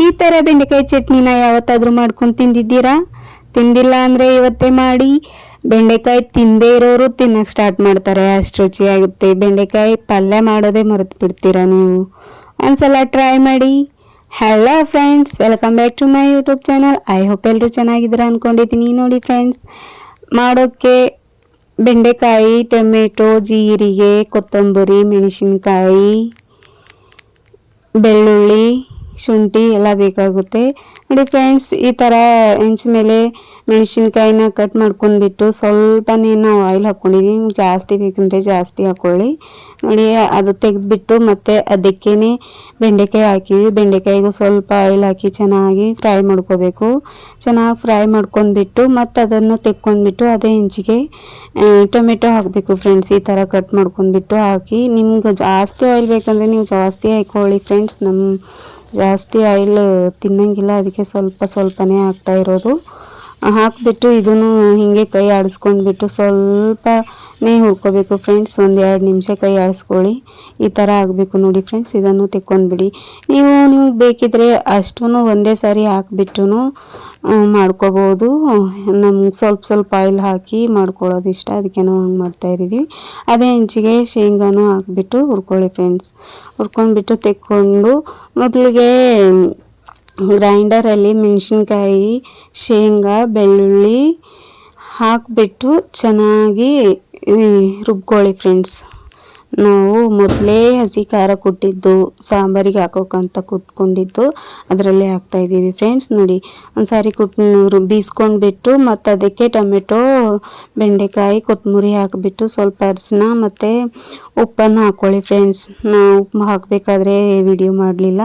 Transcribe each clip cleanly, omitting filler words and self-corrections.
ಈ ಥರ ಬೆಂಡೆಕಾಯಿ ಚಟ್ನಿನ ಯಾವತ್ತಾದರೂ ಮಾಡ್ಕೊಂಡು ತಿಂದಿದ್ದೀರಾ? ತಿಂದಿಲ್ಲ ಅಂದರೆ ಇವತ್ತೇ ಮಾಡಿ. ಬೆಂಡೆಕಾಯಿ ತಿಂದೇ ಇರೋರು ತಿನ್ನಕ್ಕೆ ಸ್ಟಾರ್ಟ್ ಮಾಡ್ತಾರೆ, ಅಷ್ಟು ರುಚಿಯಾಗುತ್ತೆ. ಬೆಂಡೆಕಾಯಿ ಪಲ್ಯ ಮಾಡೋದೇ ಮರೆತು ಬಿಡ್ತೀರಾ ನೀವು. ಒಂದ್ಸಲ ಟ್ರೈ ಮಾಡಿ. Hello friends, welcome back to my YouTube channel. I hope ಎಲ್ಲರೂ ಚೆನ್ನಾಗಿದ್ದೀರಾ ಅಂದ್ಕೊಂಡಿದ್ದೀನಿ. ನೋಡಿ ಫ್ರೆಂಡ್ಸ್, ಮಾಡೋಕ್ಕೆ ಬೆಂಡೆಕಾಯಿ, ಟೊಮೆಟೊ, ಜೀರಿಗೆ, ಕೊತ್ತಂಬರಿ, ಮೆಣಸಿನ್ಕಾಯಿ, ಬೆಳ್ಳುಳ್ಳಿ, ಶುಂಠಿ ಎಲ್ಲ ಬೇಕಾಗುತ್ತೆ. ನೋಡಿ ಫ್ರೆಂಡ್ಸ್, ಈ ಥರ ಹೆಂಚ ಮೇಲೆ ಮೆಣಸಿನ್ಕಾಯಿನ ಕಟ್ ಮಾಡ್ಕೊಂಡ್ಬಿಟ್ಟು ಸ್ವಲ್ಪನೇ ನಾವು ಆಯಿಲ್ ಹಾಕ್ಕೊಂಡಿದ್ದೀವಿ. ಜಾಸ್ತಿ ಬೇಕಂದರೆ ಜಾಸ್ತಿ ಹಾಕ್ಕೊಳ್ಳಿ. ನೋಡಿ, ಅದು ತೆಗೆದ್ಬಿಟ್ಟು ಮತ್ತೆ ಅದಕ್ಕೇ ಬೆಂಡೆಕಾಯಿ ಹಾಕಿವಿ. ಬೆಂಡೆಕಾಯಿಗೂ ಸ್ವಲ್ಪ ಆಯಿಲ್ ಹಾಕಿ ಚೆನ್ನಾಗಿ ಫ್ರೈ ಮಾಡ್ಕೋಬೇಕು. ಚೆನ್ನಾಗಿ ಫ್ರೈ ಮಾಡ್ಕೊಂಡ್ಬಿಟ್ಟು ಮತ್ತು ಅದನ್ನು ತೆಕ್ಕೊಂಡ್ಬಿಟ್ಟು ಅದೇ ಹೆಂಚಿಗೆ ಟೊಮೆಟೊ ಹಾಕಬೇಕು ಫ್ರೆಂಡ್ಸ್. ಈ ಥರ ಕಟ್ ಮಾಡ್ಕೊಂಡ್ಬಿಟ್ಟು ಹಾಕಿ, ನಿಮ್ಗೆ ಜಾಸ್ತಿ ಆಯಿಲ್ ಬೇಕಂದರೆ ನೀವು ಜಾಸ್ತಿ ಹಾಕ್ಕೊಳ್ಳಿ ಫ್ರೆಂಡ್ಸ್. ಜಾಸ್ತಿ ಆಯಿಲ್ ತಿನ್ನಂಗಿಲ್ಲ, ಅದಕ್ಕೆ ಸ್ವಲ್ಪನೇ ಹಾಕ್ತಾ ಇರೋದು. ಹಾಕಿಬಿಟ್ಟು ಇದನ್ನು ಹೀಗೆ ಕೈ ಆಡಿಸ್ಕೊಂಡ್ಬಿಟ್ಟು ಸ್ವಲ್ಪನೇ ಹುರ್ಕೋಬೇಕು ಫ್ರೆಂಡ್ಸ್. 1-2 ನಿಮಿಷ ಕೈ ಆಡಿಸ್ಕೊಳ್ಳಿ. ಈ ಥರ ಆಗಬೇಕು ನೋಡಿ ಫ್ರೆಂಡ್ಸ್. ಇದನ್ನು ತೆಕ್ಕೊಂಡ್ಬಿಡಿ. ನಿಮ್ಗೆ ಬೇಕಿದ್ರೆ ಅಷ್ಟೂ ಒಂದೇ ಸಾರಿ ಹಾಕಿಬಿಟ್ಟು ಮಾಡ್ಕೋಬೋದು. ನಮ್ಗೆ ಸ್ವಲ್ಪ ಆಯಿಲ್ ಹಾಕಿ ಮಾಡ್ಕೊಳ್ಳೋದು ಇಷ್ಟ, ಅದಕ್ಕೆ ನಾವು ಹಂಗೆ ಮಾಡ್ತಾಯಿದ್ದೀವಿ. ಅದೇ ಹೆಂಚಿಗೆ ಶೇಂಗಾನು ಹಾಕಿಬಿಟ್ಟು ಹುರ್ಕೊಳ್ಳಿ ಫ್ರೆಂಡ್ಸ್. ಹುರ್ಕೊಂಡ್ಬಿಟ್ಟು ತೆಕ್ಕೊಂಡು ಮೊದಲಿಗೆ ಗ್ರೈಂಡರಲ್ಲಿ ಮೆಣಸಿನ್ಕಾಯಿ, ಶೇಂಗಾ, ಬೆಳ್ಳುಳ್ಳಿ ಹಾಕಿಬಿಟ್ಟು ಚೆನ್ನಾಗಿ ರುಬ್ಕೊಳ್ಳಿ ಫ್ರೆಂಡ್ಸ್. ನಾವು ಮೊದಲೇ ಹಸಿ ಖಾರ ಕುಟ್ಟಿದ್ದು ಸಾಂಬಾರಿಗೆ ಹಾಕೋಕ್ಕಂತ ಕುಟ್ಕೊಂಡಿದ್ದು ಅದರಲ್ಲೇ ಹಾಕ್ತಾಯಿದ್ದೀವಿ ಫ್ರೆಂಡ್ಸ್. ನೋಡಿ, ಒಂದು ಸಾರಿ ಬೀಸ್ಕೊಂಡ್ಬಿಟ್ಟು ಮತ್ತು ಅದಕ್ಕೆ ಟೊಮೆಟೊ, ಬೆಂಡೆಕಾಯಿ, ಕೊತ್ತಂಬರಿ ಹಾಕಿಬಿಟ್ಟು ಸ್ವಲ್ಪ ಅರಿಶಿನ ಮತ್ತು ಉಪ್ಪನ್ನು ಹಾಕ್ಕೊಳ್ಳಿ ಫ್ರೆಂಡ್ಸ್. ನಾವು ಉಪ್ಪು ಹಾಕಬೇಕಾದ್ರೆ ವಿಡಿಯೋ ಮಾಡಲಿಲ್ಲ.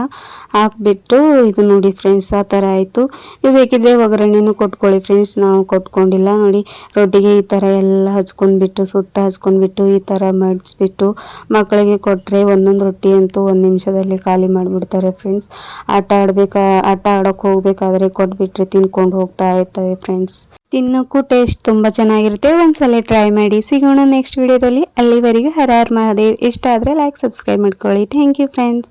ಹಾಕಿಬಿಟ್ಟು ಇದು ನೋಡಿ ಫ್ರೆಂಡ್ಸ್, ಆ ಥರ ಆಯಿತು. ನೀವು ಬೇಕಿದ್ರೆ ಒಗ್ಗರಣೆನೂ ಕೊಟ್ಕೊಳ್ಳಿ ಫ್ರೆಂಡ್ಸ್. ನಾವು ಕೊಟ್ಕೊಂಡಿಲ್ಲ. ನೋಡಿ, ರೊಟ್ಟಿಗೆ ಈ ಥರ ಎಲ್ಲ ಹಚ್ಕೊಂಡ್ಬಿಟ್ಟು ಸುತ್ತ ಹಚ್ಕೊಂಡ್ಬಿಟ್ಟು ಈ ಥರ ಮಡಿಸ್ಬಿಟ್ಟು ಮಕ್ಕಳಿಗೆ ಕೊಟ್ಟರೆ ಒಂದೊಂದು ರೊಟ್ಟಿ ಅಂತೂ 1 ನಿಮಿಷದಲ್ಲಿ ಖಾಲಿ ಮಾಡಿಬಿಡ್ತಾರೆ ಫ್ರೆಂಡ್ಸ್. ಆಟ ಆಡೋಕ್ಕೆ ಹೋಗಬೇಕಾದ್ರೆ ಕೊಟ್ಬಿಟ್ರೆ ತಿನ್ಕೊಂಡು ಹೋಗ್ತಾ ಇರ್ತವೆ ಫ್ರೆಂಡ್ಸ್. ತಿನ್ನೋಕ್ಕೂ ಟೇಸ್ಟ್ ತುಂಬ ಚೆನ್ನಾಗಿರುತ್ತೆ. ಒಂದ್ಸಲ ಟ್ರೈ ಮಾಡಿ. ಸಿಗೋಣ ನೆಕ್ಸ್ಟ್ ವಿಡಿಯೋದಲ್ಲಿ. ಅಲ್ಲಿವರೆಗೂ ಹರ ಹರ ಮಹಾದೇವ್. ಇಷ್ಟ ಆದರೆ ಲೈಕ್, ಸಬ್ಸ್ಕ್ರೈಬ್ ಮಾಡ್ಕೊಳ್ಳಿ. Thank you friends.